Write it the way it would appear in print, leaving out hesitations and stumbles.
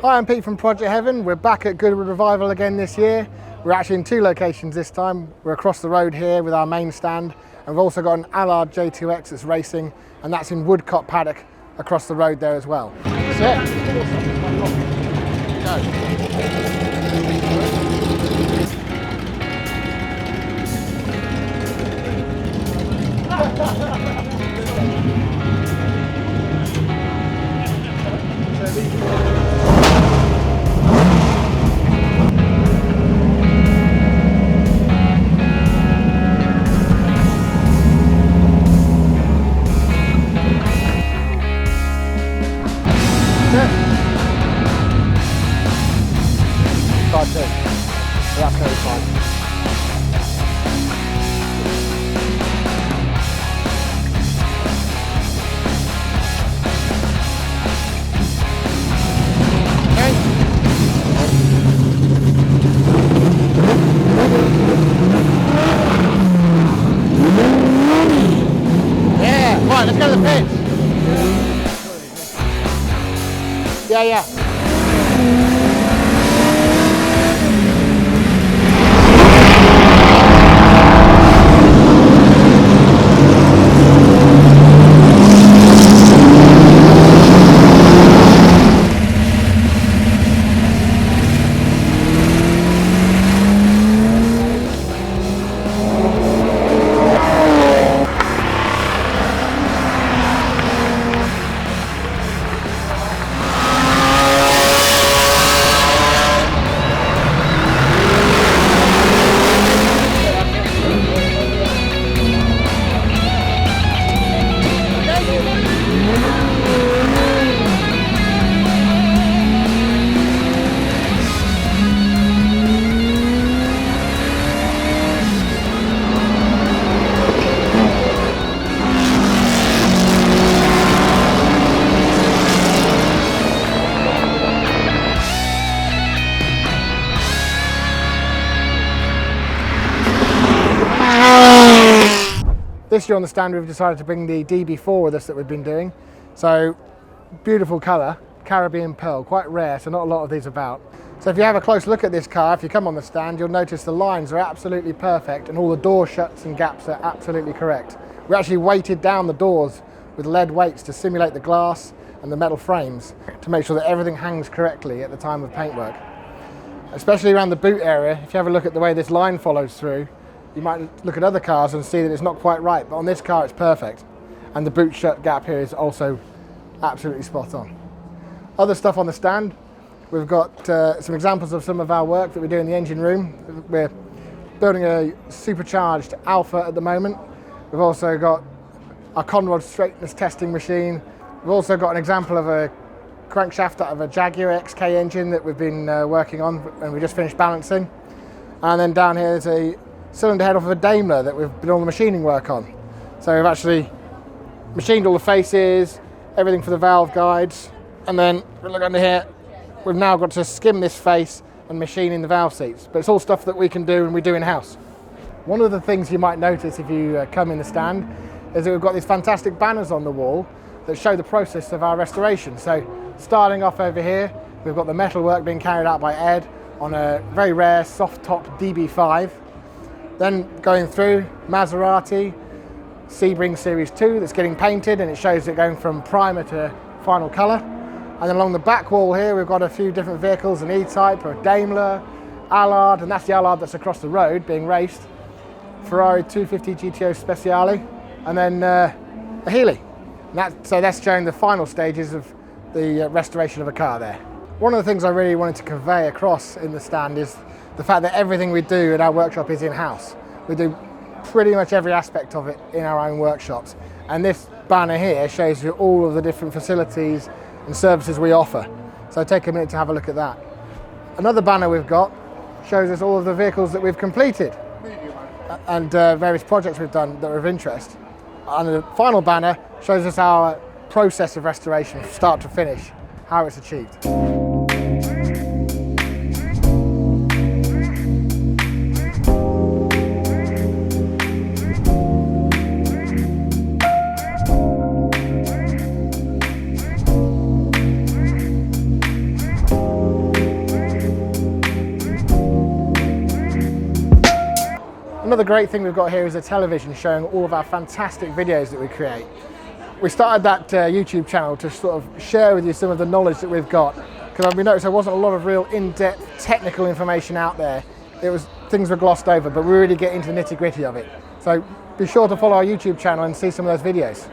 Hi, I'm Pete from Project Heaven. We're back at Goodwood Revival again this year. We're actually in two locations this time. We're across the road here with our main stand, and we've also got an Allard J2X that's racing, and that's in Woodcott Paddock across the road there as well. That's going to be fine. Yeah, right, let's go to the pits. Yeah. This year on the stand we've decided to bring the DB4 with us that we've been doing. So beautiful colour, Caribbean pearl, quite rare, so not a lot of these about. So if you have a close look at this car, if you come on the stand, you'll notice the lines are absolutely perfect and all the door shuts and gaps are absolutely correct. We actually weighted down the doors with lead weights to simulate the glass and the metal frames to make sure that everything hangs correctly at the time of paintwork. Especially around the boot area, if you have a look at the way this line follows through, you might look at other cars and see that it's not quite right, but on this car it's perfect. And the boot shut gap here is also absolutely spot on. Other stuff on the stand, we've got some examples of some of our work that we do in the engine room. We're building a supercharged Alpha at the moment. We've also got our conrod straightness testing machine. We've also got an example of a crankshaft out of a Jaguar XK engine that we've been working on, and we just finished balancing. And then down here is a cylinder head off of a Daimler that we've been all the machining work on. So we've actually machined all the faces, everything for the valve guides, and then look under here, we've now got to skim this face and machine in the valve seats. But it's all stuff that we can do and we do in-house. One of the things you might notice if you come in the stand is that we've got these fantastic banners on the wall that show the process of our restoration. So starting off over here, we've got the metal work being carried out by Ed on a very rare soft top DB5. Then going through Maserati Sebring Series 2 that's getting painted, and it shows it going from primer to final colour. And then along the back wall here we've got a few different vehicles, an E-Type, a Daimler, Allard, and that's the Allard that's across the road being raced, Ferrari 250 GTO Speciale, and then a Healey. So that's showing the final stages of the restoration of a car there. One of the things I really wanted to convey across in the stand is the fact that everything we do in our workshop is in-house. We do pretty much every aspect of it in our own workshops. And this banner here shows you all of the different facilities and services we offer. So take a minute to have a look at that. Another banner we've got shows us all of the vehicles that we've completed and various projects we've done that are of interest. And the final banner shows us our process of restoration from start to finish, how it's achieved. Another great thing we've got here is a television showing all of our fantastic videos that we create. We started that YouTube channel to sort of share with you some of the knowledge that we've got, because we noticed there wasn't a lot of real in-depth technical information out there. Things were glossed over, but we really get into the nitty-gritty of it. So be sure to follow our YouTube channel and see some of those videos.